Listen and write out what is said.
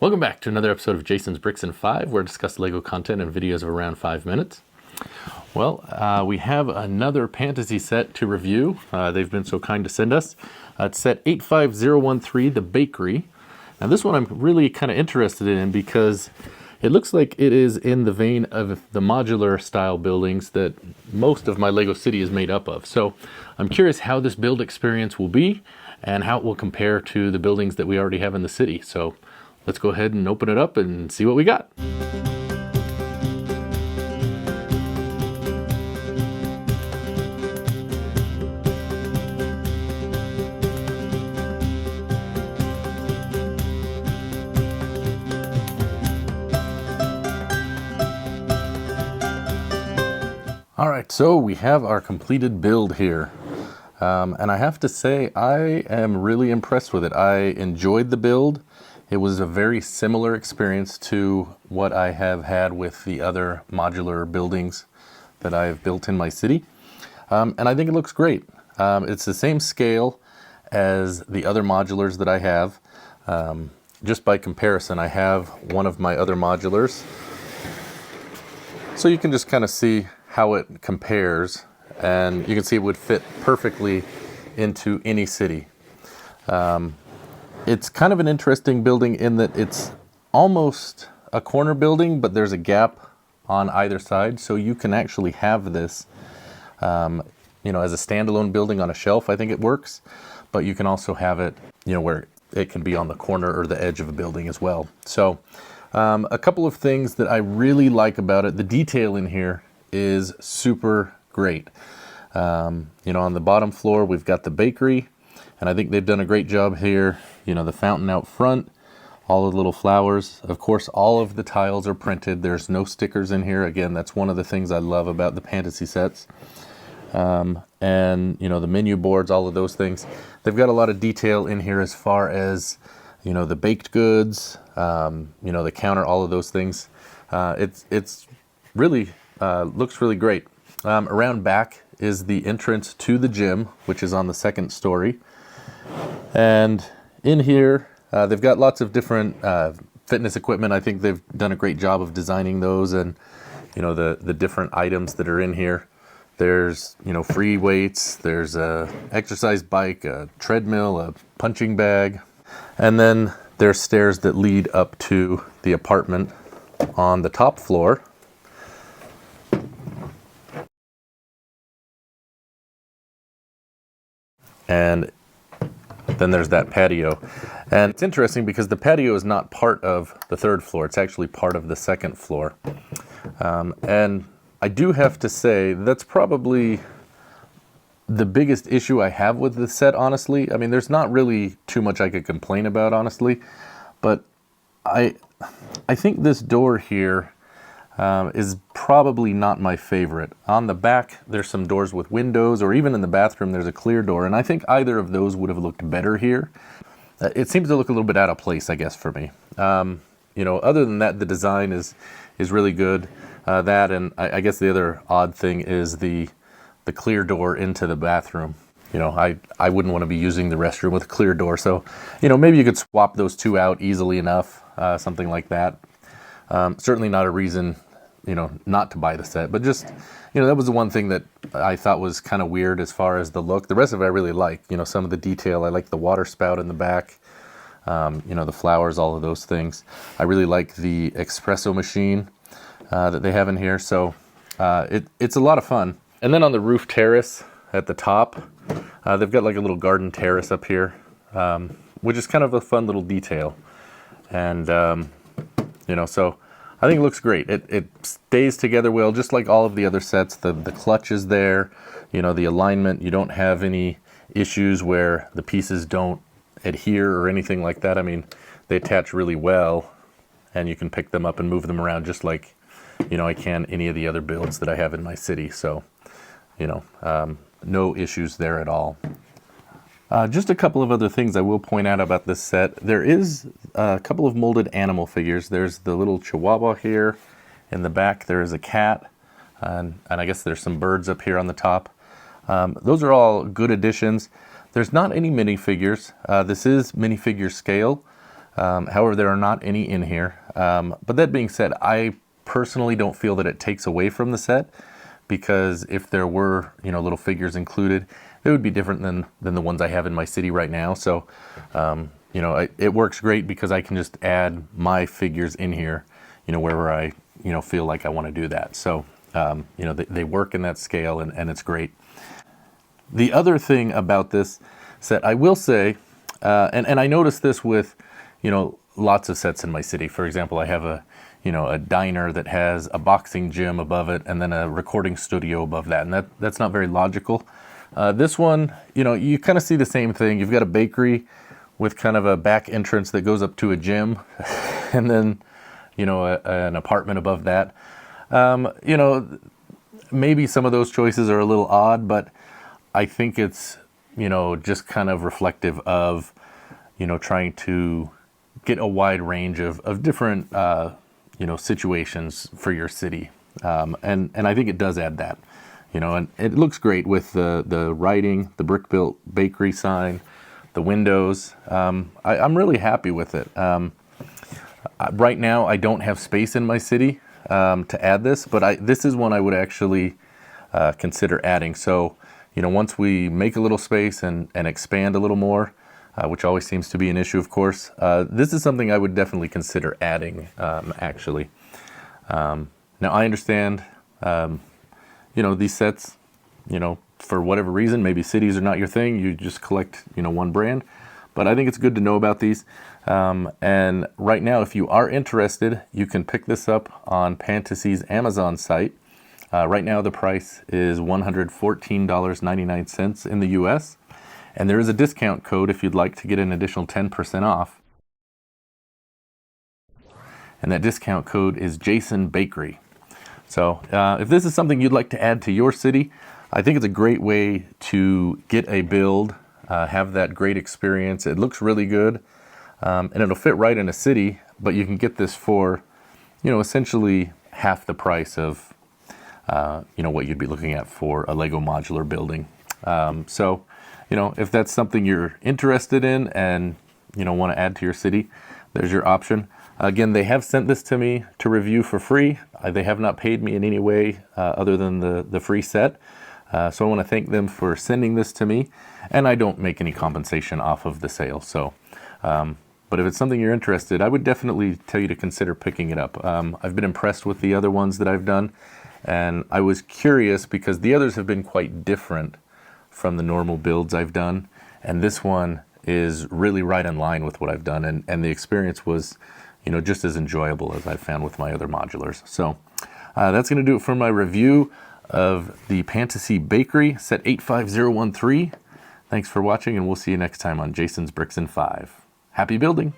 Welcome back to another episode of Jason's Bricks in 5, where I discuss LEGO content and videos of around 5 minutes. Well, we have another Pantasy set to review. They've been so kind to send us. It's set 85013, the Bakery. Now this one I'm really kind of interested in because it looks like it is in the vein of the modular style buildings that most of my LEGO city is made up of. So I'm curious how this build experience will be and how it will compare to the buildings that we already have in the city. So let's go ahead and open it up and see what we got. All right, so we have our completed build here. And I have to say, I am really impressed with it. I enjoyed the build. It was a very similar experience to what I have had with the other modular buildings that I have built in my city. And I think it looks great. It's the same scale as the other modulars that I have. Just by comparison, I have one of my other modulars. So you can just kind of see how it compares, and you can see it would fit perfectly into any city. It's kind of an interesting building in that it's almost a corner building, but there's a gap on either side, so you can actually have this as a standalone building on a shelf. I think it works, but you can also have it where it can be on the corner or the edge of a building as well. So a couple of things that I really like about it. The detail in here is super great. On the bottom floor we've got the bakery, and I think they've done a great job here. The fountain out front, all the little flowers. Of course, all of the tiles are printed. There's no stickers in here. Again, that's one of the things I love about the Pantasy sets. And the menu boards, all of those things. They've got a lot of detail in here as far as the baked goods, the counter, all of those things. It's really looks really great. Around back is the entrance to the gym, which is on the second story. And in here, they've got lots of different fitness equipment. I think they've done a great job of designing those, and the different items that are in here. There's free weights, there's a exercise bike, a treadmill, a punching bag, and then there's stairs that lead up to the apartment on the top floor. And then there's that patio. And it's interesting because the patio is not part of the third floor. It's actually part of the second floor. And I do have to say, that's probably the biggest issue I have with the set, honestly. I mean, there's not really too much I could complain about, honestly. But I think this door here is probably not my favorite. On the back, there's some doors with windows, or even in the bathroom, there's a clear door, and I think either of those would have looked better here. It seems to look a little bit out of place, I guess, for me. Other than that, the design is really good. That, and I guess the other odd thing is the clear door into the bathroom. I wouldn't want to be using the restroom with a clear door, so maybe you could swap those two out easily enough, something like that. Certainly not a reason not to buy the set, but just, that was the one thing that I thought was kind of weird as far as the look. The rest of it I really like, some of the detail. I like the water spout in the back, the flowers, all of those things. I really like the espresso machine that they have in here. So it's a lot of fun. And then on the roof terrace at the top, they've got like a little garden terrace up here, which is kind of a fun little detail. And, so I think it looks great. It stays together well, just like all of the other sets. The clutch is there, the alignment. You don't have any issues where the pieces don't adhere or anything like that. I mean, they attach really well, and you can pick them up and move them around just like, I can any of the other builds that I have in my city. So, no issues there at all. Just a couple of other things I will point out about this set. There is a couple of molded animal figures. There's the little Chihuahua here. In the back there is a cat, and I guess there's some birds up here on the top. Those are all good additions. There's not any minifigures. This is minifigure scale. However, there are not any in here. But that being said, I personally don't feel that it takes away from the set, because if there were, you know, little figures included, they would be different than the ones I have in my city right now. So, you know, it works great because I can just add my figures in here, you know, wherever I, you know, feel like I want to do that. So, you know, they work in that scale, and it's great. The other thing about this set, I will say, and I noticed this with, you know, lots of sets in my city. For example, I have a, you know, a diner that has a boxing gym above it and then a recording studio above that, and that's not very logical. This one, you know, you kind of see the same thing. You've got a bakery with kind of a back entrance that goes up to a gym, and then, you know, an apartment above that. You know, maybe some of those choices are a little odd, but I think it's, you know, just kind of reflective of, you know, trying to get a wide range of different, you know, situations for your city. And I think it does add that, you know, and it looks great with the writing, the brick-built bakery sign, the windows. I'm really happy with it. Right now, I don't have space in my city to add this, but this is one I would actually consider adding. So, you know, once we make a little space and expand a little more, which always seems to be an issue, of course, this is something I would definitely consider adding, actually. Now, I understand, you know, these sets, you know, for whatever reason, maybe cities are not your thing. You just collect, you know, one brand. But I think it's good to know about these. And right now, if you are interested, you can pick this up on Pantasy's Amazon site. Right now, the price is $114.99 in the US. And there is a discount code if you'd like to get an additional 10% off. And that discount code is Jason Bakery. So if this is something you'd like to add to your city, I think it's a great way to get a build, have that great experience. It looks really good, and it'll fit right in a city, but you can get this for, you know, essentially half the price of, you know, what you'd be looking at for a Lego modular building. So, you know, if that's something you're interested in and, you know, want to add to your city, there's your option. Again, they have sent this to me to review for free. They have not paid me in any way other than the free set. So I want to thank them for sending this to me, and I don't make any compensation off of the sale. So, but if it's something you're interested, I would definitely tell you to consider picking it up. I've been impressed with the other ones that I've done, and I was curious because the others have been quite different from the normal builds I've done, and this one is really right in line with what I've done, and the experience was, you know, just as enjoyable as I've found with my other modulars. So that's going to do it for my review of the Pantasy Bakery set 85013. Thanks for watching, and we'll see you next time on Jason's Bricks and 5. Happy building!